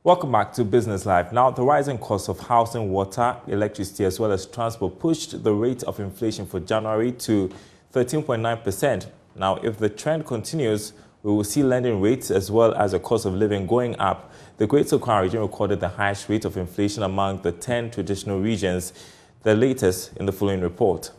Welcome back to Business Live. Now, the rising cost of housing, water, electricity, as well as transport pushed the rate of inflation for January to 13.9%. Now, if the trend continues, we will see lending rates as well as the cost of living going up. The Greater Accra region recorded the highest rate of inflation among the 10 traditional regions. The latest in the following report.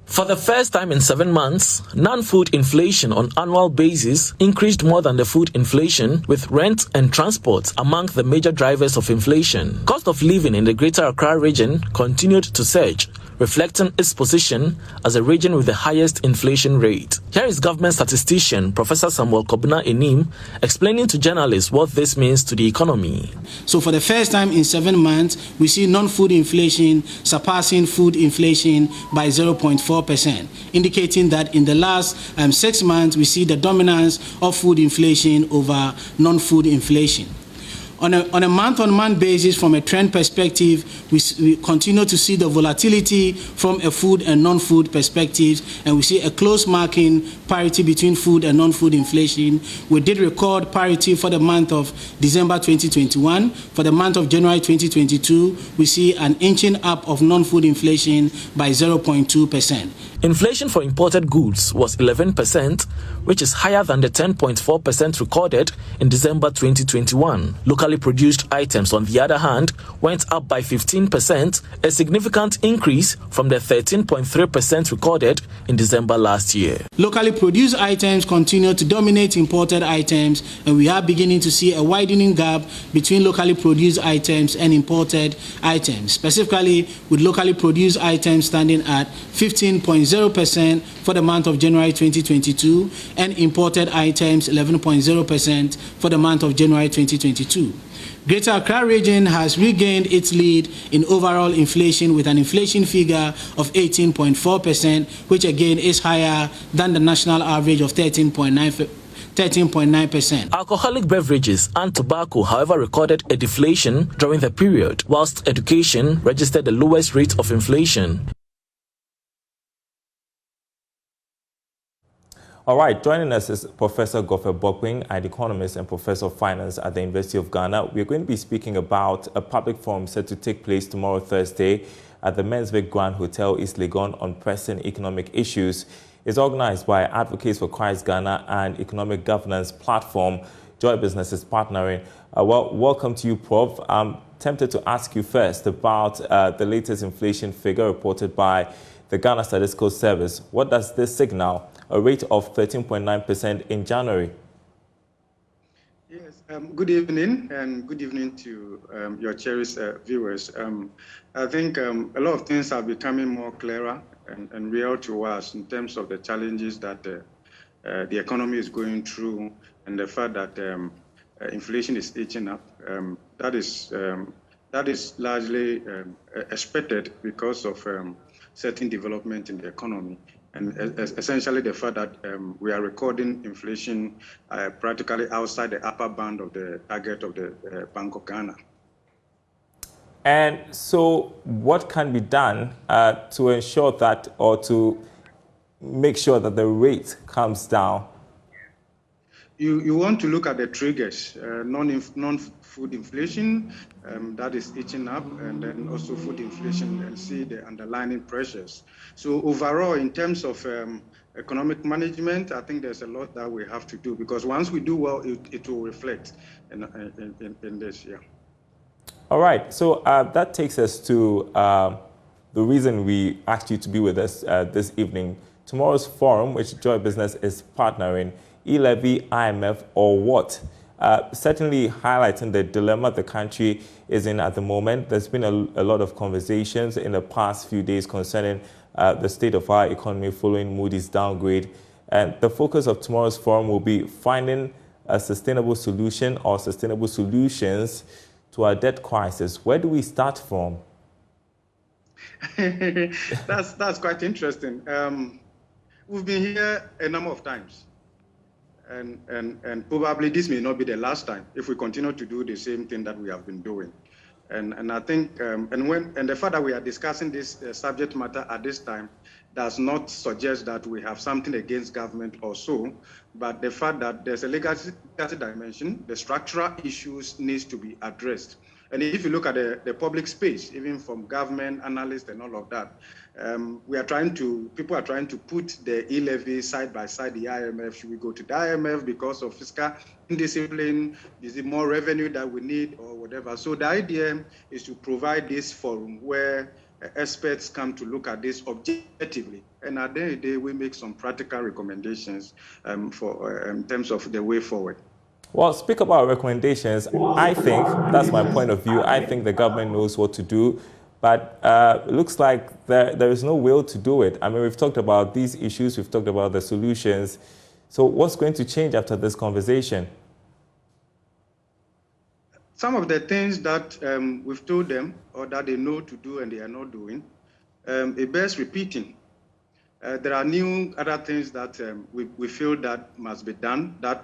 For the first time in 7 months, non-food inflation on annual basis increased more than the food inflation, with rent and transport among the major drivers of inflation. Cost of living in the Greater Accra region continued to surge, reflecting its position as a region with the highest inflation rate. Here is government statistician Professor Samuel Kobina Enim explaining to journalists what this means to the economy. So for the first time in 7 months, we see non-food inflation surpassing food inflation by 0.4%, indicating that in the last 6 months, we see the dominance of food inflation over non-food inflation. On a month-on-month basis, from a trend perspective, we continue to see the volatility from a food and non-food perspective, and we see a close marking parity between food and non-food inflation. We did record parity for the month of December 2021. For the month of January 2022, we see an inching up of non-food inflation by 0.2%. Inflation for imported goods was 11%, which is higher than the 10.4% recorded in December 2021. Locally produced items, on the other hand, went up by 15%, a significant increase from the 13.3% recorded in December last year. Locally produced items continue to dominate imported items, and we are beginning to see a widening gap between locally produced items and imported items, specifically with locally produced items standing at 15.0% for the month of January 2022 and imported items 11.0% for the month of January 2022. Greater Accra region has regained its lead in overall inflation with an inflation figure of 18.4%, which again is higher than the national average of 13.9%. Alcoholic beverages and tobacco, however, recorded a deflation during the period, whilst education registered the lowest rate of inflation. All right, joining us is Professor Godfrey Bokwing, an economist and professor of finance at the University of Ghana. We're going to be speaking about a public forum set to take place tomorrow, Thursday, at the Menswick Grand Hotel, East Legon, on pressing economic issues. It's organized by Advocates for Christ Ghana and Economic Governance Platform. Joy Business is partnering. Welcome to you, Prof. I'm tempted to ask you first about the latest inflation figure reported by the Ghana Statistical Service. What does this signal? A rate of 13.9% in January. Yes, good evening, and good evening to your cherished viewers. I think a lot of things are becoming more clearer and real to us in terms of the challenges that the economy is going through, and the fact that inflation is eating up. That is largely expected because of certain development in the economy. And essentially the fact that we are recording inflation practically outside the upper band of the target of the Bank of Ghana. And so what can be done to ensure that, or to make sure that the rate comes down? You want to look at the triggers, non-food inflation, that is eating up, and then also food inflation, and see the underlying pressures. So overall, in terms of economic management, I think there's a lot that we have to do, because once we do well, it will reflect in this year. All right, so that takes us to the reason we asked you to be with us this evening. Tomorrow's forum, which Joy Business is partnering, e-levy, IMF, or what? Certainly highlighting the dilemma the country is in at the moment. There's been a lot of conversations in the past few days concerning the state of our economy following Moody's downgrade. And the focus of tomorrow's forum will be finding a sustainable solution or sustainable solutions to our debt crisis. Where do we start from? That's quite interesting. We've been here a number of times. And probably this may not be the last time if we continue to do the same thing that we have been doing. And I think and the fact that we are discussing this subject matter at this time does not suggest that we have something against government or so, but the fact that there's a legacy dimension, the structural issues needs to be addressed. And if you look at the public space, even from government analysts and all of that, people are trying to put the e-levy side by side the IMF. Should we go to the IMF because of fiscal indiscipline? Is it more revenue that we need or whatever? So the idea is to provide this forum where experts come to look at this objectively. And at the end of the day, we make some practical recommendations in terms of the way forward. Well, speak about recommendations. I think, that's my point of view, I think the government knows what to do, but it looks like there is no will to do it. I mean, we've talked about these issues, we've talked about the solutions. So what's going to change after this conversation? Some of the things that we've told them or that they know to do and they are not doing, it bears repeating. There are new other things that we feel that must be done that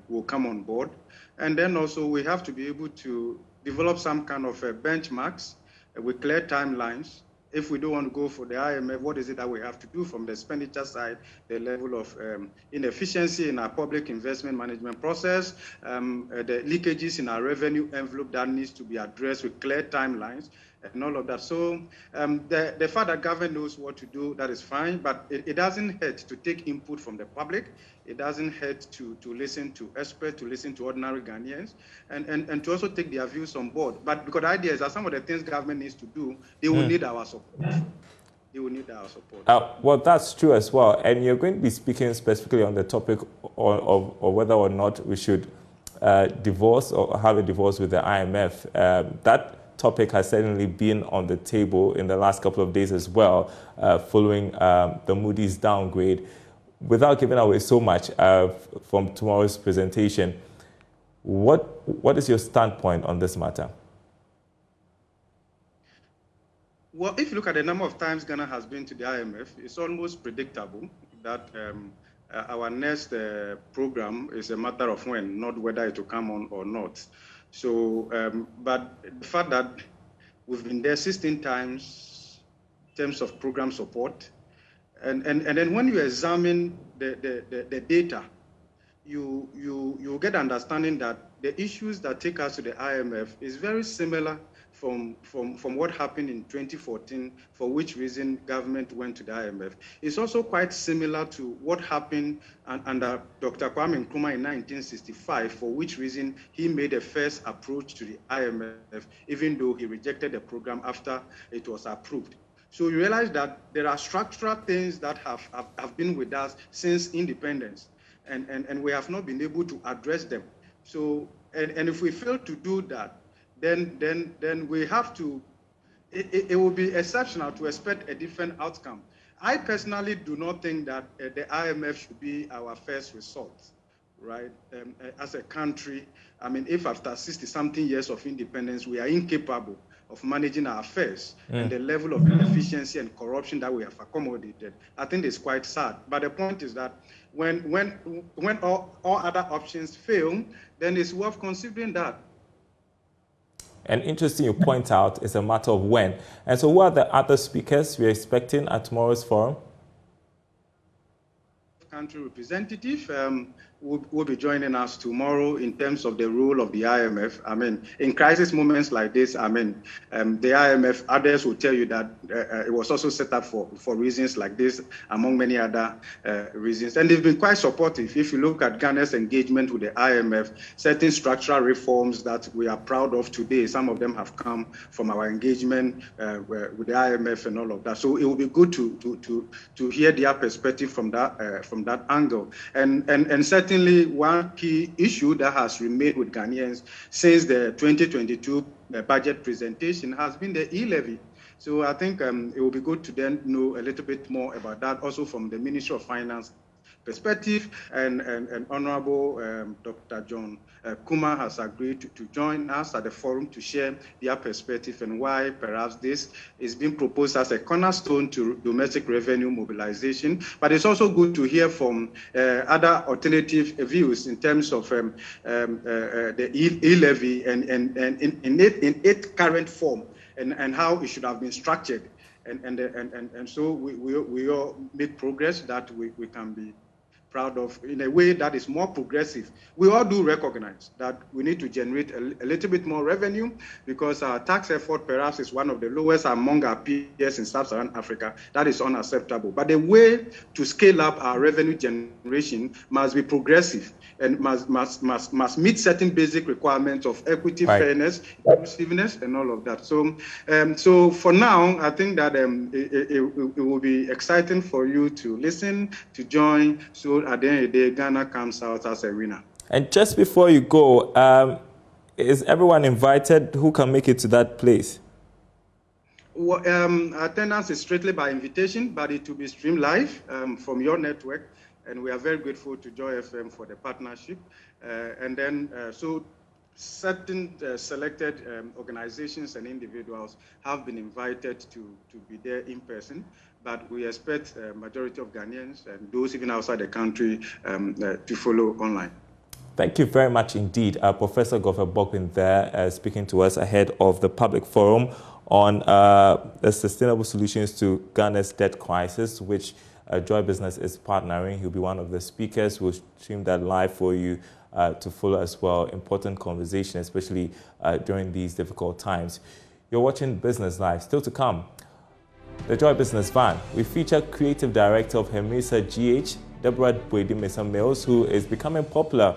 will come on board. And then also we have to be able to develop some kind of benchmarks with clear timelines. If we don't want to go for the IMF, what is it that we have to do from the expenditure side, the level of inefficiency in our public investment management process, the leakages in our revenue envelope that needs to be addressed with clear timelines and all of that. So the fact that government knows what to do, that is fine, but it doesn't hurt to take input from the public. It doesn't hurt to listen to experts, to listen to ordinary Ghanaians, and to also take their views on board. But because the idea is that some of the things government needs to do, they will need our support. They will need our support. Well, that's true as well. And you're going to be speaking specifically on the topic of whether or not we should divorce or have a divorce with the IMF. That topic has certainly been on the table in the last couple of days as well, following the Moody's downgrade. Without giving away so much from tomorrow's presentation, what is your standpoint on this matter? Well, if you look at the number of times Ghana has been to the IMF, it's almost predictable that our next program is a matter of when, not whether it will come on or not. So, but the fact that we've been there 16 times in terms of program support, and then when you examine the data, you get understanding that the issues that take us to the IMF is very similar from what happened in 2014, for which reason government went to the IMF. It's also quite similar to what happened under Dr. Kwame Nkrumah in 1965, for which reason he made a first approach to the IMF, even though he rejected the program after it was approved. So you realize that there are structural things that have been with us since independence, and we have not been able to address them. So, and if we fail to do that, then we have to, it will be exceptional to expect a different outcome. I personally do not think that the IMF should be our first resort, right? As a country, I mean, if after 60-something years of independence, we are incapable of managing our affairs and the level of inefficiency and corruption that we have accommodated, I think it's quite sad. But the point is that when all other options fail, then it's worth considering that. And interesting you point out, it's a matter of when. And so who are the other speakers we're expecting at tomorrow's forum? Country representative will be joining us tomorrow in terms of the role of the IMF. I mean, in crisis moments like this, I mean, the IMF, others will tell you that it was also set up for reasons like this, among many other reasons. And they've been quite supportive. If you look at Ghana's engagement with the IMF, certain structural reforms that we are proud of today, some of them have come from our engagement with the IMF and all of that. So it will be good to hear their perspective from that angle. And certainly one key issue that has remained with Ghanaians since the 2022 budget presentation has been the e-levy. So I think it will be good to then know a little bit more about that, also from the Ministry of Finance perspective. And Honorable Dr. John Kumar has agreed to join us at the forum to share their perspective and why perhaps this is being proposed as a cornerstone to domestic revenue mobilization. But it's also good to hear from other alternative views in terms of the e-levy and in its current form and how it should have been structured. And so we all make progress that we can be proud of in a way that is more progressive. We all do recognize that we need to generate a little bit more revenue because our tax effort perhaps is one of the lowest among our peers in sub-Saharan Africa. That is unacceptable. But the way to scale up our revenue generation must be progressive and must meet certain basic requirements of equity, fairness, inclusiveness, and all of that. So for now, I think that it will be exciting for you to listen, to join. So at the end of the day, Ghana comes out as a winner. And just before you go, is everyone invited who can make it to that place? Well, attendance is strictly by invitation, but it will be streamed live from your network. And we are very grateful to Joy FM for the partnership. And then, so certain selected organizations and individuals have been invited to be there in person, but we expect a majority of Ghanaians and those even outside the country to follow online. Thank you very much indeed. Professor Godfrey Bokpin there speaking to us ahead of the public forum on the sustainable solutions to Ghana's debt crisis, which Joy Business is partnering. He'll be one of the speakers. We'll stream that live for you to follow as well. Important conversation, especially during these difficult times. You're watching Business Live. Still to come, the Joy Business Van. We feature creative director of Hemisa GH, Deborah Boedi-Mensah-Mills, who is becoming popular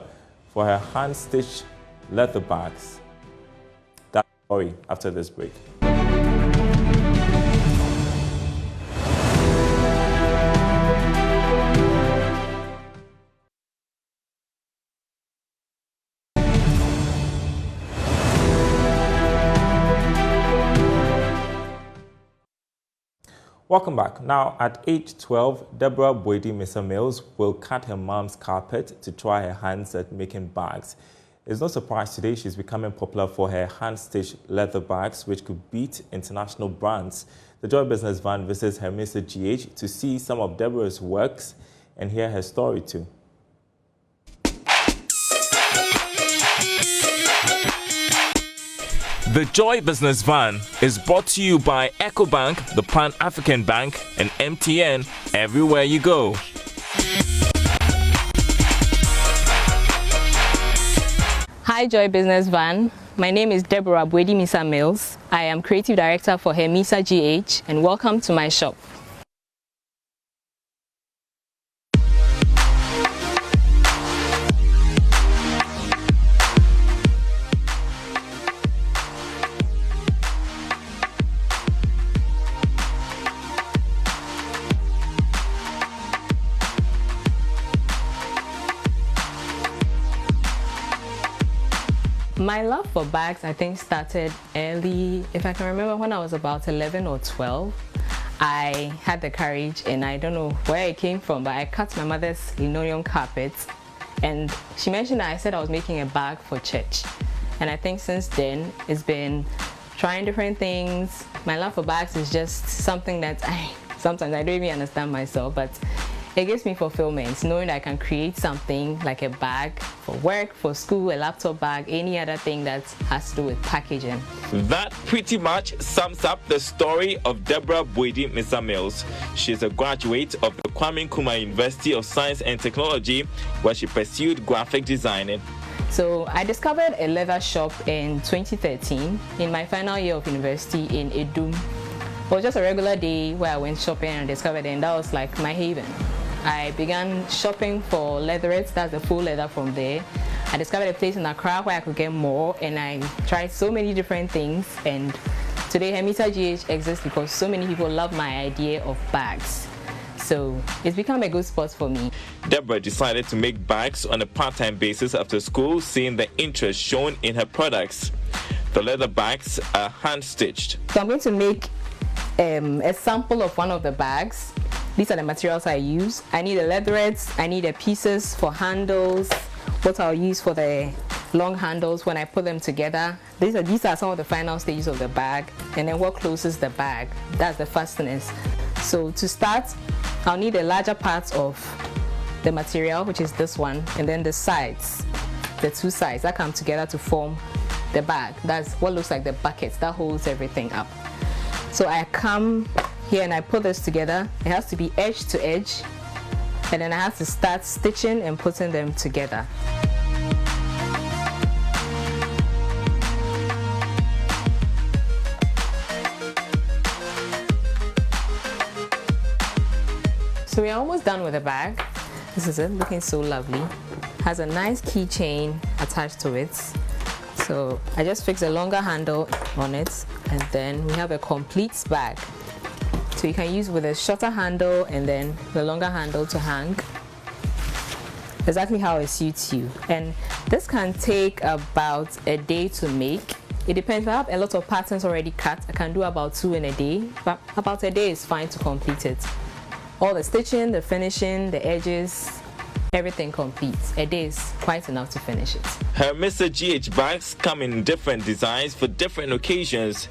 for her hand-stitched leather bags. That story after this break. Welcome back. Now, at age 12, Deborah Boedi-Mensah-Mills will cut her mom's carpet to try her hands at making bags. It's no surprise today she's becoming popular for her hand-stitched leather bags, which could beat international brands. The Joy Business Van visits Hemisa GH to see some of Deborah's works and hear her story too. The Joy Business Van is brought to you by EcoBank, the Pan-African Bank, and MTN everywhere you go. Hi Joy Business Van, my name is Deborah Boedi-Mensah-Mills. I am Creative Director for Hemisa GH and welcome to my shop. My love for bags, I think, started early. If I can remember, when I was about 11 or 12, I had the courage, and I don't know where it came from, but I cut my mother's linoleum carpet, and she mentioned that I said I was making a bag for church. And I think since then, it's been trying different things. My love for bags is just something that sometimes I don't even understand myself, but it gives me fulfillment, knowing that I can create something like a bag for work, for school, a laptop bag, any other thing that has to do with packaging. That pretty much sums up the story of Deborah Boedi-Mensah-Mills. She's a graduate of the Kwame Nkrumah University of Science and Technology, where she pursued graphic designing. So I discovered a leather shop in 2013 in my final year of university in Edum. It was just a regular day where I went shopping and discovered it, and that was like my haven. I began shopping for leatherettes, that's the full leather from there. I discovered a place in Accra where I could get more, and I tried so many different things. And today Hemisa GH exists because so many people love my idea of bags. So it's become a good spot for me. Deborah decided to make bags on a part-time basis after school, seeing the interest shown in her products. The leather bags are hand-stitched. So I'm going to make a sample of one of the bags. These are the materials I use. I need the leatherettes, I need the pieces for handles, what I'll use for the long handles when I put them together. These are some of the final stages of the bag, and then what closes the bag. That's the fasteners. So to start, I'll need the larger parts of the material, which is this one, and then the sides, the two sides that come together to form the bag. That's what looks like the bucket that holds everything up. So I come here and I put this together, it has to be edge to edge, and then I have to start stitching and putting them together. So we're almost done with the bag. This is it, looking so lovely. Has a nice keychain attached to it. So I just fixed a longer handle on it, and then we have a complete bag. So you can use with a shorter handle and then the longer handle to hang. Exactly how it suits you. And this can take about a day to make. It depends. I have a lot of patterns already cut. I can do about 2 in a day, but about a day is fine to complete it. All the stitching, the finishing, the edges, everything completes. A day is quite enough to finish it. Her Mr. GH bags come in different designs for different occasions.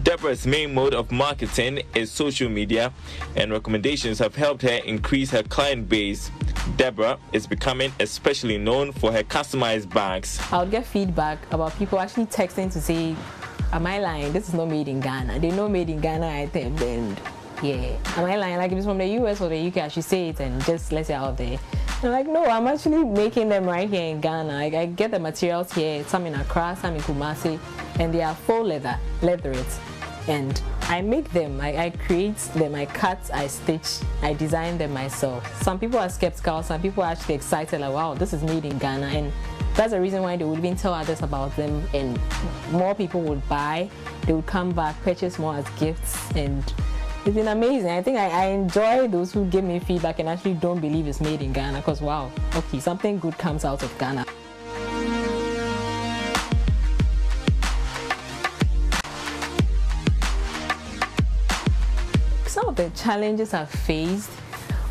Deborah's main mode of marketing is social media, and recommendations have helped her increase her client base. Deborah is becoming especially known for her customized bags. I would get feedback about people actually texting to say, am I lying? This is not made in Ghana. They know made in Ghana item, and yeah, am I lying? Like if it's from the US or the UK, I should say it and just let it out there. I'm like, no, I'm actually making them right here in Ghana. I get the materials here, some in Accra, some in Kumasi, and they are full leatherette. And I make them, I create them, I cut, I stitch, I design them myself. Some people are skeptical, some people are actually excited, like, wow, this is made in Ghana. And that's the reason why they would even tell others about them, and more people would buy. They would come back, purchase more as gifts, and it's been amazing. I think I enjoy those who give me feedback and actually don't believe it's made in Ghana, because wow, okay, something good comes out of Ghana. Some of the challenges I've faced,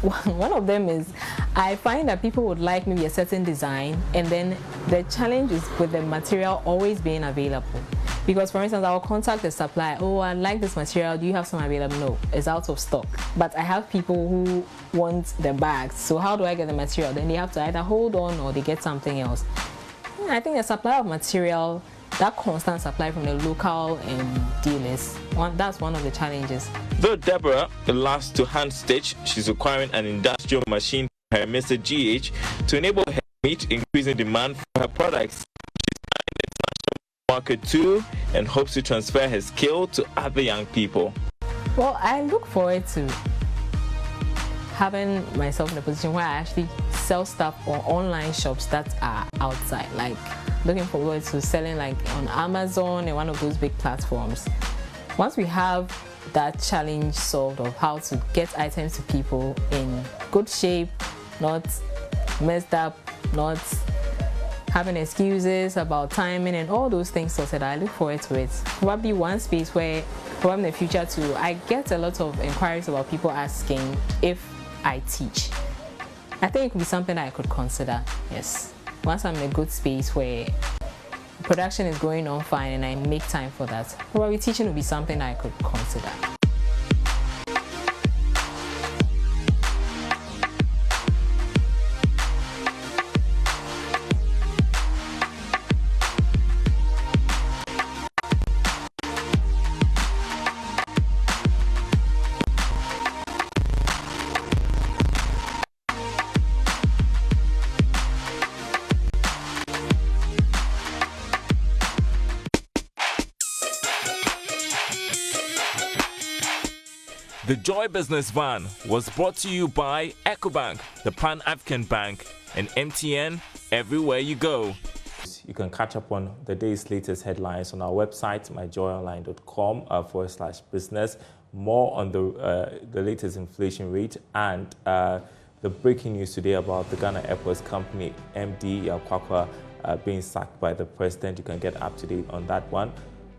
one of them is I find that people would like maybe a certain design, and then the challenge is with the material always being available. Because for instance, I will contact the supplier, oh, I like this material, do you have some available? No, it's out of stock. But I have people who want the bags, so how do I get the material? Then they have to either hold on or they get something else. I think the supply of material, that constant supply from the local dealers, that's one of the challenges. Though Deborah loves to hand stitch, she's acquiring an industrial machine for her Mr. GH to enable her to meet increasing demand for her products. Market too, and hopes to transfer her skill to other young people. Well, I look forward to having myself in a position where I actually sell stuff on online shops that are outside, like looking forward to selling like on Amazon and one of those big platforms. Once we have that challenge solved of how to get items to people in good shape, not messed up, not having excuses about timing and all those things sorted, I look forward to it. Probably one space where, probably in the future too, I get a lot of inquiries about people asking if I teach. I think it could be something that I could consider, yes. Once I'm in a good space where production is going on fine and I make time for that, probably teaching would be something I could consider. The Joy Business Van was brought to you by EcoBank, the Pan-African Bank, and MTN, everywhere you go. You can catch up on the day's latest headlines on our website, myjoyonline.com/business. More on the latest inflation rate and the breaking news today about the Ghana Airports Company MD Yakwakwa being sacked by the president. You can get up to date on that one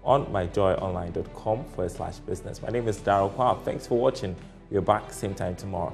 on myjoyonline.com/business. My name is Darryl Kwab. Thanks for watching. We're back same time tomorrow.